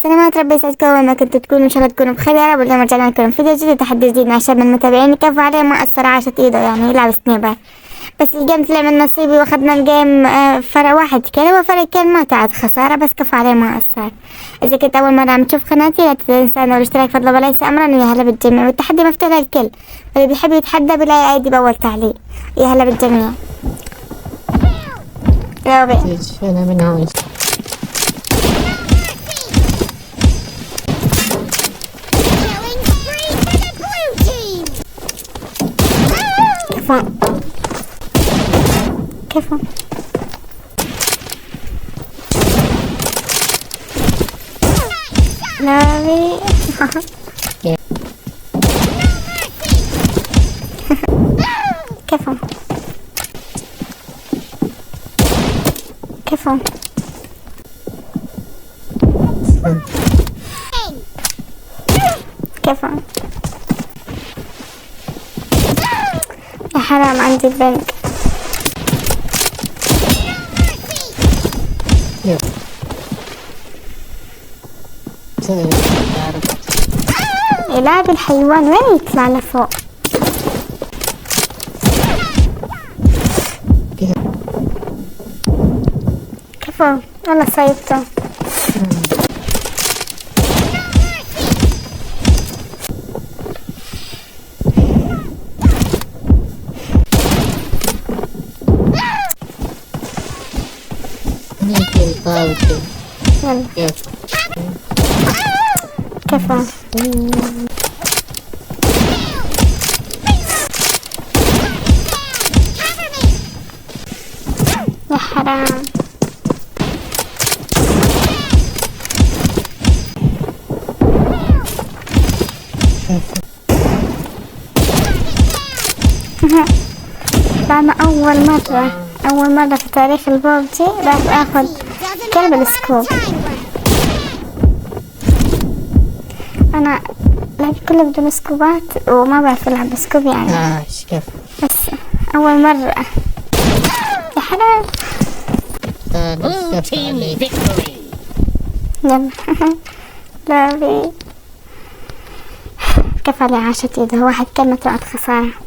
سلامات، ربي يسعدكم وين ما كنتوا تكونوا، ان شاء الله تكونوا بخير يا رب. اليوم رجعنا لكم فيديو جديد، تحدي جديد مع شاب من المتابعين كفو عليه ما أثر، عاشت ايده يعني يلعب سنيبر. بس الجيم طلع من نصيبي واخدنا الجيم فرق واحد كده، وفرق كان ما تعد خسارة، بس كفو عليه ما أثر. إذا كنت أول مرة عم تشوف قناتي لا تنسى الاشتراك فضلا وليس أمرا، ويا هلا بالجميع. والتحدي مفتوح للكل، واللي بيحب يتحدى بلاقي ايدي بأول تعليق. يا هلا بالجميع. يا ربي أنا من عاوز كفو نبي كفو كفو كفو يا حرام عندي البنك. يلعب الحيوان وين يطلع لفوق. كفو والله صيبته. كفو يا حرام. بعد أول مرة في تاريخ البابجي راح آخذ كلب السكوب. أنا لعب كله بدون سكوبات وما بعرف ألعب بسكوب يعني. كيف بس أول مرة يا حرام. يلا لا بي كفى لي عاشت ايده، واحد كلمة طلعت خسارة.